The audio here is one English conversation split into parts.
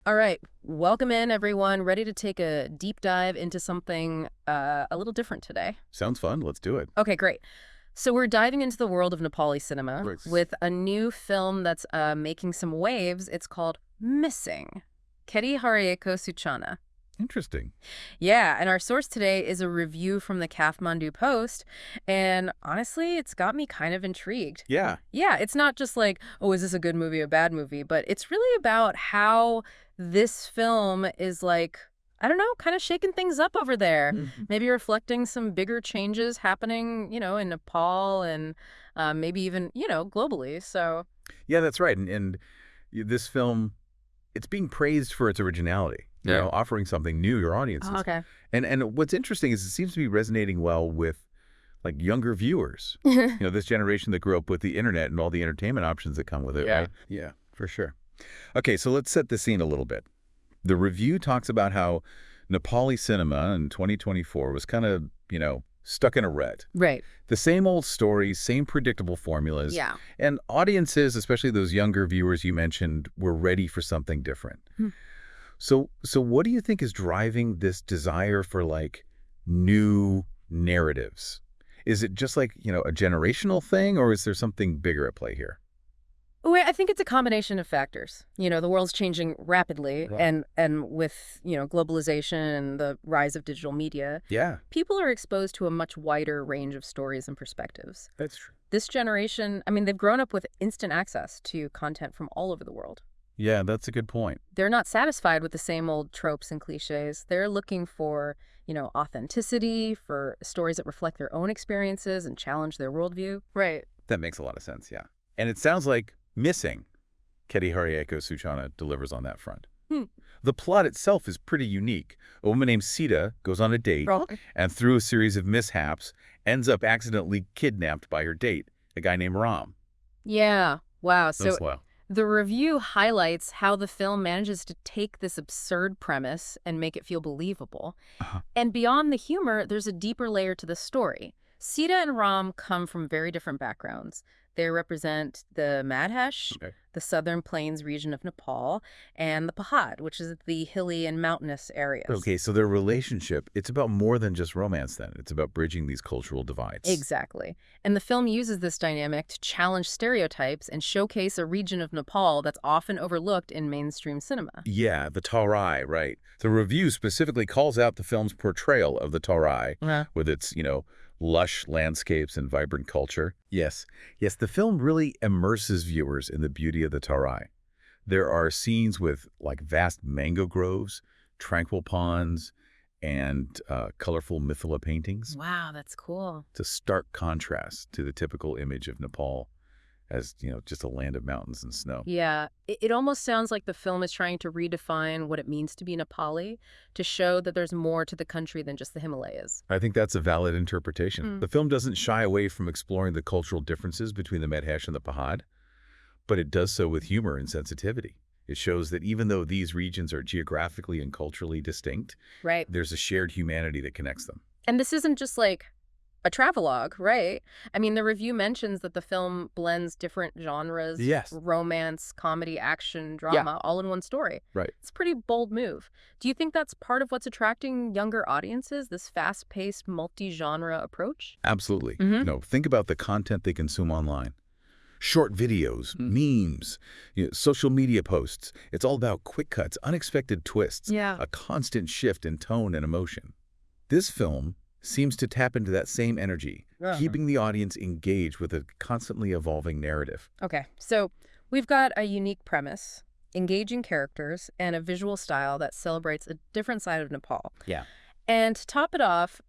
All right, welcome in everyone. Ready to take a deep dive into something a little different today. Sounds fun. Let's do it. Okay, great. So we're diving into the world of Nepali cinema Right. with a new film that's making some waves. It's called Missing Keti Harayeko Suchana. Interesting. Yeah, and our source today is a review from the Kathmandu Post, and honestly, it's got me kind of intrigued. Yeah. Yeah, it's not just like, oh, is this a good movie, a bad movie, but it's really about how this film is like, I don't know, kind of shaking things up over there. Maybe reflecting some bigger changes happening, in Nepal and maybe even, globally. So, Yeah, that's right. And this film, it's being praised for its originality. Yeah. Offering something new to your oh, audiences. okay. And what's interesting is it seems to be resonating well with like younger viewers. This generation that grew up with the internet and all the entertainment options that come with it. Yeah. Right? Yeah, for sure. Okay, so let's set the scene a little bit. The review talks about how Nepali cinema in 2024 was kind of, stuck in a rut. Right. The same old stories, same predictable formulas. Yeah. And audiences, especially those younger viewers you mentioned, were ready for something different. So what do you think is driving this desire for like new narratives? Is it just like, a generational thing, or is there something bigger at play here? Well, I think it's a combination of factors. The world's changing rapidly, Right. and with, globalization and the rise of digital media, Yeah, people are exposed to a much wider range of stories and perspectives. that's true. This generation, I mean, they've grown up with instant access to content from all over the world. Yeah, that's a good point. They're not satisfied with the same old tropes and cliches. They're looking for, authenticity, for stories that reflect their own experiences and challenge their worldview. Right. That makes a lot of sense, yeah. And it sounds like Missing Keti Harayeko Suchana delivers on that front. The plot itself is pretty unique. A woman named Sita goes on a date and through a series of mishaps ends up accidentally kidnapped by her date, a guy named Ram. Yeah. Wow. So That's wild. the review highlights how the film manages to take this absurd premise and make it feel believable. Uh-huh. And beyond the humor, there's a deeper layer to the story. Sita and Ram come from very different backgrounds. They represent the Madhesh, Okay. the southern plains region of Nepal, and the Pahad, which is the hilly and mountainous areas. Okay, so their relationship, it's about more than just romance then. It's about bridging these cultural divides. Exactly. And the film uses this dynamic to challenge stereotypes and showcase a region of Nepal that's often overlooked in mainstream cinema. Yeah, the Tarai, right. The review specifically calls out the film's portrayal of the Tarai with its, lush landscapes and vibrant culture. Yes, the film really immerses viewers in the beauty of the Tarai. There are scenes with like vast mango groves, tranquil ponds, and colorful mithala paintings. Wow, that's cool. It's a stark contrast to the typical image of Nepal as, just a land of mountains and snow. Yeah, it almost sounds like the film is trying to redefine what it means to be Nepali, to show that there's more to the country than just the Himalayas. I think that's a valid interpretation. The film doesn't shy away from exploring the cultural differences between the Madhesh and the Pahad, but it does so with humor and sensitivity. It shows that even though these regions are geographically and culturally distinct, Right. there's a shared humanity that connects them. And this isn't just like a travelogue, right? I mean, the review mentions that the film blends different genres, Yes. romance, comedy, action, drama, all in one story. Right. It's a pretty bold move. Do you think that's part of what's attracting younger audiences, this fast-paced, multi-genre approach? Absolutely. Think about the content they consume online. Short videos, memes, social media posts. It's all about quick cuts, unexpected twists, Yeah. a constant shift in tone and emotion. This film seems to tap into that same energy, keeping the audience engaged with a constantly evolving narrative. Okay, so we've got a unique premise, engaging characters, and a visual style that celebrates a different side of Nepal. Yeah. And to top it off,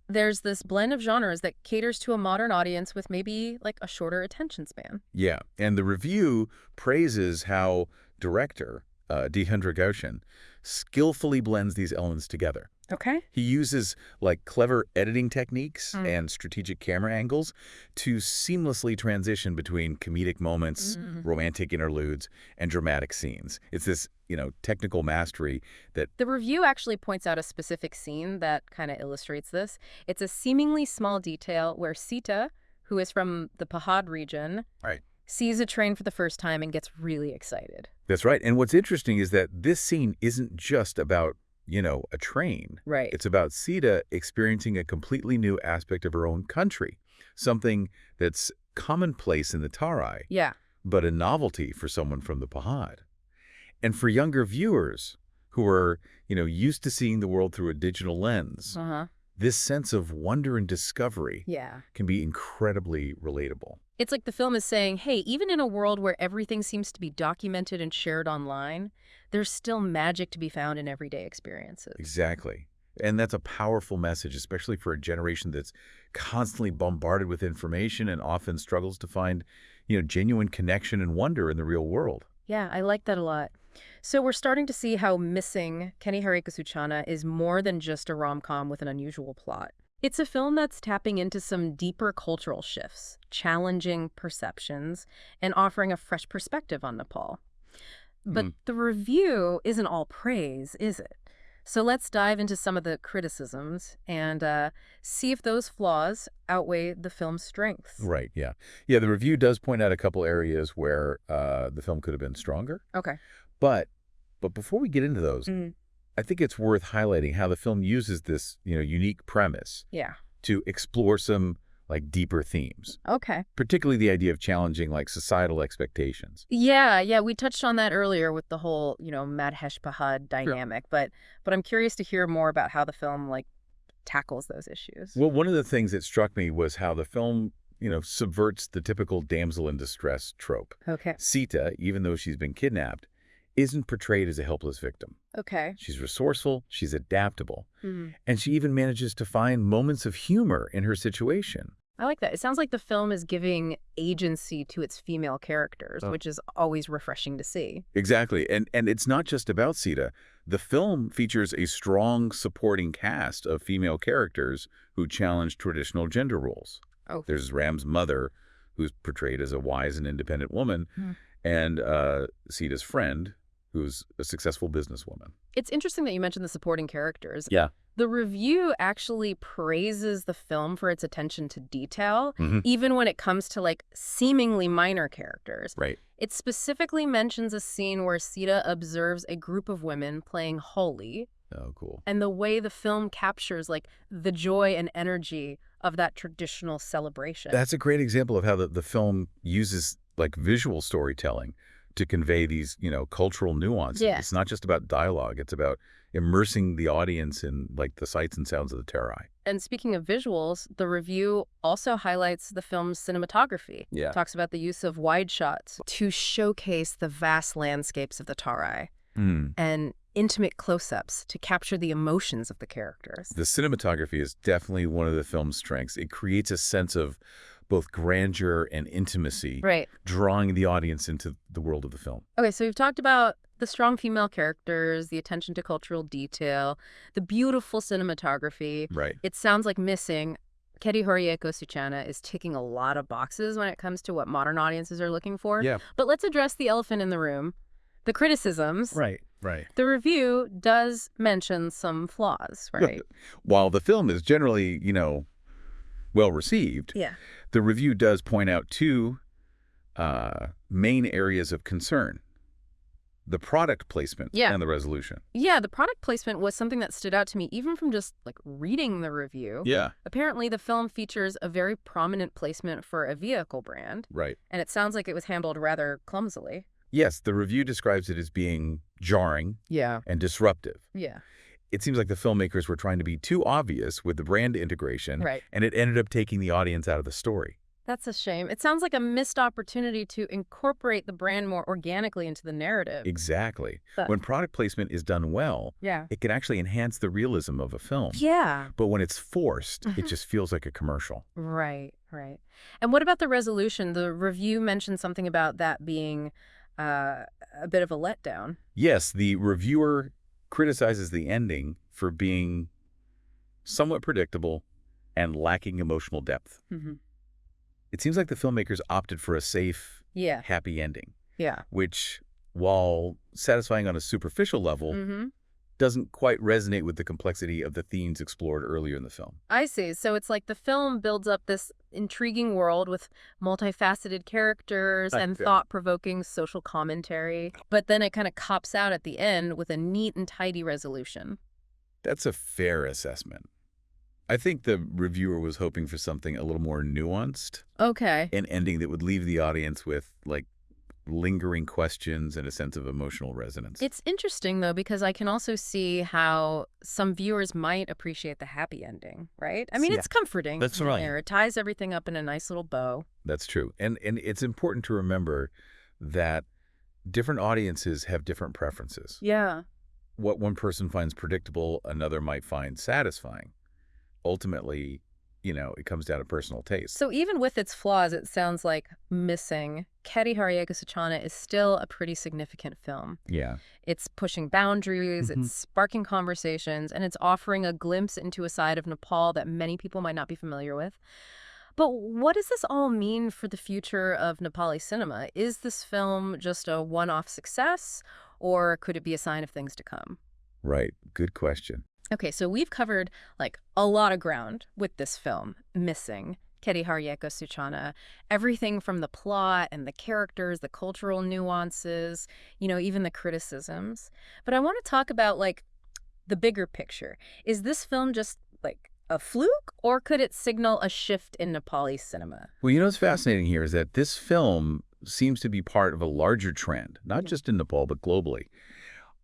there's this blend of genres that caters to a modern audience with maybe like a shorter attention span. Yeah, and the review praises how director Dheendra Goshen skillfully blends these elements together. Okay. He uses like clever editing techniques and strategic camera angles to seamlessly transition between comedic moments, romantic interludes, and dramatic scenes. It's this, technical mastery that... The review actually points out a specific scene that kind of illustrates this. It's a seemingly small detail where Sita, who is from the Pahad region, Right. sees a train for the first time and gets really excited. That's right. And what's interesting is that this scene isn't just about, a train. Right. It's about Sita experiencing a completely new aspect of her own country, something that's commonplace in the Tarai, Yeah. but a novelty for someone from the Pahad. And for younger viewers who are, used to seeing the world through a digital lens, this sense of wonder and discovery can be incredibly relatable. It's like the film is saying, hey, even in a world where everything seems to be documented and shared online, there's still magic to be found in everyday experiences. Exactly. And that's a powerful message, especially for a generation that's constantly bombarded with information and often struggles to find, genuine connection and wonder in the real world. Yeah, I like that a lot. So we're starting to see how Missing Keti Harayeko Suchana is more than just a rom-com with an unusual plot. It's a film that's tapping into some deeper cultural shifts, challenging perceptions, and offering a fresh perspective on Nepal. But the review isn't all praise, is it? So let's dive into some of the criticisms and see if those flaws outweigh the film's strengths. Right, yeah. Yeah, the review does point out a couple areas where the film could have been stronger. Okay. But before we get into those, I think it's worth highlighting how the film uses this, unique premise to explore some, deeper themes. Okay. Particularly the idea of challenging, societal expectations. Yeah, we touched on that earlier with the whole, Madhesh Pahad dynamic, but I'm curious to hear more about how the film, tackles those issues. Well, one of the things that struck me was how the film, subverts the typical damsel in distress trope. Okay. Sita, even though she's been kidnapped, isn't portrayed as a helpless victim. Okay. She's resourceful, she's adaptable, and she even manages to find moments of humor in her situation. I like that. It sounds like the film is giving agency to its female characters, which is always refreshing to see. Exactly. And it's not just about Sita. The film features a strong supporting cast of female characters who challenge traditional gender roles. Oh. There's Ram's mother, who's portrayed as a wise and independent woman, and Sita's friend, who's a successful businesswoman. It's interesting that you mentioned the supporting characters. Yeah. The review actually praises the film for its attention to detail, even when it comes to, seemingly minor characters. Right. It specifically mentions a scene where Sita observes a group of women playing Holi. Oh, cool. And the way the film captures, the joy and energy of that traditional celebration. That's a great example of how the film uses, visual storytelling to convey these, cultural nuances. Yeah. It's not just about dialogue. It's about immersing the audience in, the sights and sounds of the Terai. And speaking of visuals, the review also highlights the film's cinematography. Yeah. Talks about the use of wide shots to showcase the vast landscapes of the Tarai and intimate close-ups to capture the emotions of the characters. The cinematography is definitely one of the film's strengths. It creates a sense of both grandeur and intimacy, drawing the audience into the world of the film. Okay, so we've talked about the strong female characters, the attention to cultural detail, the beautiful cinematography. Right. It sounds like Missing Keti Harayeko Suchana is ticking a lot of boxes when it comes to what modern audiences are looking for. Yeah. But let's address the elephant in the room, the criticisms. Right. The review does mention some flaws, right? While the film is generally, well received, the review does point out two main areas of concern: the product placement and the resolution. Yeah, the product placement was something that stood out to me even from just reading the review. Yeah. Apparently the film features a very prominent placement for a vehicle brand. Right. And it sounds like it was handled rather clumsily. Yes, the review describes it as being jarring and disruptive. Yeah. It seems like the filmmakers were trying to be too obvious with the brand integration, and it ended up taking the audience out of the story. That's a shame. It sounds like a missed opportunity to incorporate the brand more organically into the narrative. Exactly. When product placement is done well, it can actually enhance the realism of a film. Yeah. But when it's forced, it just feels like a commercial. Right. And what about the resolution? The review mentioned something about that being a bit of a letdown. Yes, the reviewer criticizes the ending for being somewhat predictable and lacking emotional depth. It seems like the filmmakers opted for a safe, happy ending. Yeah. Which, while satisfying on a superficial level, doesn't quite resonate with the complexity of the themes explored earlier in the film. I see. So it's like the film builds up this intriguing world with multifaceted characters and Yeah. thought-provoking social commentary, but then it kind of cops out at the end with a neat and tidy resolution. That's a fair assessment. I think the reviewer was hoping for something a little more nuanced, Okay. an ending that would leave the audience with, like, lingering questions and a sense of emotional resonance. It's interesting, though, because I can also see how some viewers might appreciate the happy ending, right? I mean, Yeah. it's comforting. That's right. It ties everything up in a nice little bow. That's true. And it's important to remember that different audiences have different preferences. Yeah. What one person finds predictable, another might find satisfying. Ultimately, it comes down to personal taste. So even with its flaws, it sounds like Missing Keti Harayeko Suchana is still a pretty significant film. Yeah. It's pushing boundaries, it's sparking conversations, and it's offering a glimpse into a side of Nepal that many people might not be familiar with. But what does this all mean for the future of Nepali cinema? Is this film just a one-off success, or could it be a sign of things to come? Right. Good question. Okay, so we've covered like a lot of ground with this film, Missing Keti Harayeko Suchana. Everything from the plot and the characters, the cultural nuances, even the criticisms. But I want to talk about like the bigger picture. Is this film just like a fluke, or could it signal a shift in Nepali cinema? Well, what's fascinating here is that this film seems to be part of a larger trend, not just in Nepal, but globally.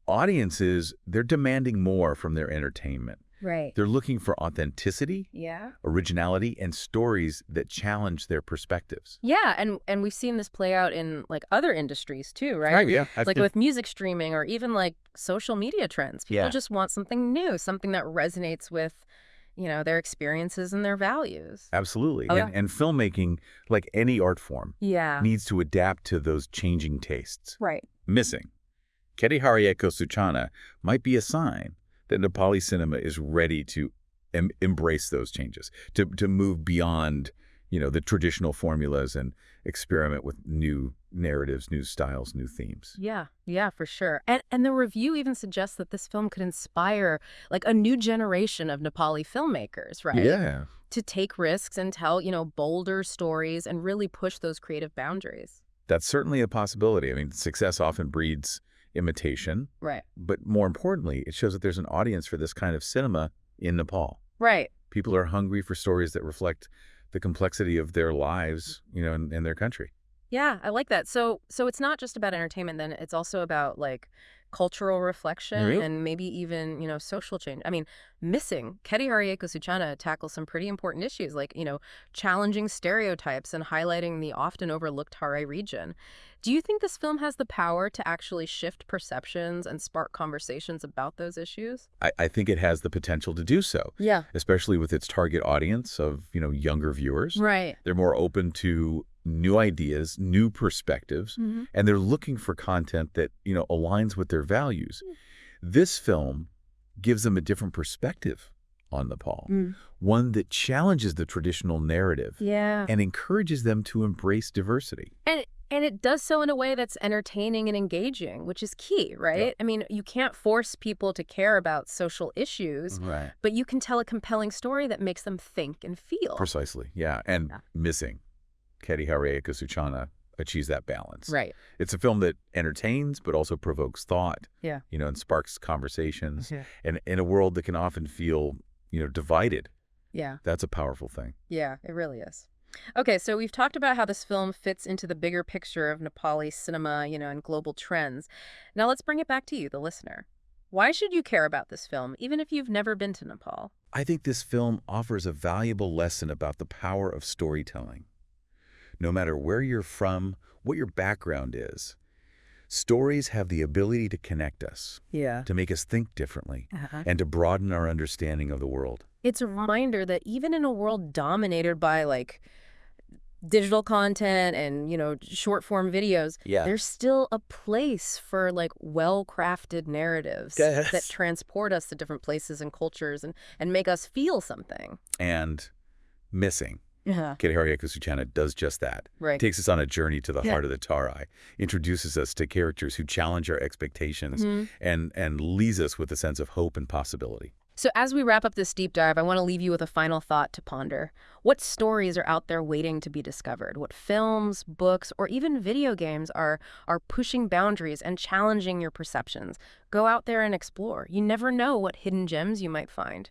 Audiences, they're demanding more from their entertainment. Right. They're looking for authenticity, Yeah. originality, and stories that challenge their perspectives. Yeah, and we've seen this play out in like other industries too, right? Yeah. Like with music streaming or even like social media trends. People Yeah. just want something new, something that resonates with, their experiences and their values. Absolutely. Oh, yeah. And filmmaking, like any art form, Yeah. needs to adapt to those changing tastes. Right. Missing Keti Harayeko Suchana might be a sign that Nepali cinema is ready to embrace those changes, to move beyond, the traditional formulas and experiment with new narratives, new styles, new themes. Yeah, for sure. And the review even suggests that this film could inspire like a new generation of Nepali filmmakers, right? Yeah. To take risks and tell, bolder stories and really push those creative boundaries. That's certainly a possibility. I mean, success often breeds imitation, Right. but more importantly, it shows that there's an audience for this kind of cinema in Nepal. Right. People are hungry for stories that reflect the complexity of their lives, in their country. Yeah, I like that. So it's not just about entertainment then, it's also about like cultural reflection Really? and maybe even, social change. I mean, Missing Keti Harayeko Suchana tackles some pretty important issues like, challenging stereotypes and highlighting the often overlooked Harai region. Do you think this film has the power to actually shift perceptions and spark conversations about those issues? I think it has the potential to do so, Yeah. especially with its target audience of, younger viewers. Right. They're more open to new ideas, new perspectives, and they're looking for content that, aligns with their values. This film gives them a different perspective on Nepal, one that challenges the traditional narrative Yeah. and encourages them to embrace diversity. And it does so in a way that's entertaining and engaging, which is key, right? Yeah. I mean, you can't force people to care about social issues, Right. but you can tell a compelling story that makes them think and feel. Precisely, yeah. And Yeah. Missing Keti Harayeko Suchana achieves that balance. Right. It's a film that entertains but also provokes thought, Yeah. and sparks conversations. Yeah. And in a world that can often feel, divided, Yeah. that's a powerful thing. Yeah, it really is. Okay, so we've talked about how this film fits into the bigger picture of Nepali cinema, and global trends. Now let's bring it back to you, the listener. Why should you care about this film, even if you've never been to Nepal? I think this film offers a valuable lesson about the power of storytelling. No matter where you're from, what your background is, stories have the ability to connect us, Yeah. to make us think differently, and to broaden our understanding of the world. It's a reminder that even in a world dominated by like digital content and, short form videos, Yeah. there's still a place for like well-crafted narratives Yes. that transport us to different places and cultures and make us feel something. And Missing Yeah. Keti Harayeko Suchana does just that. Right. Takes us on a journey to the Yeah. heart of the Tarai, introduces us to characters who challenge our expectations, Mhm. and leaves us with a sense of hope and possibility. So as we wrap up this deep dive, I want to leave you with a final thought to ponder. What stories are out there waiting to be discovered? What films, books, or even video games are pushing boundaries and challenging your perceptions? Go out there and explore. You never know what hidden gems you might find.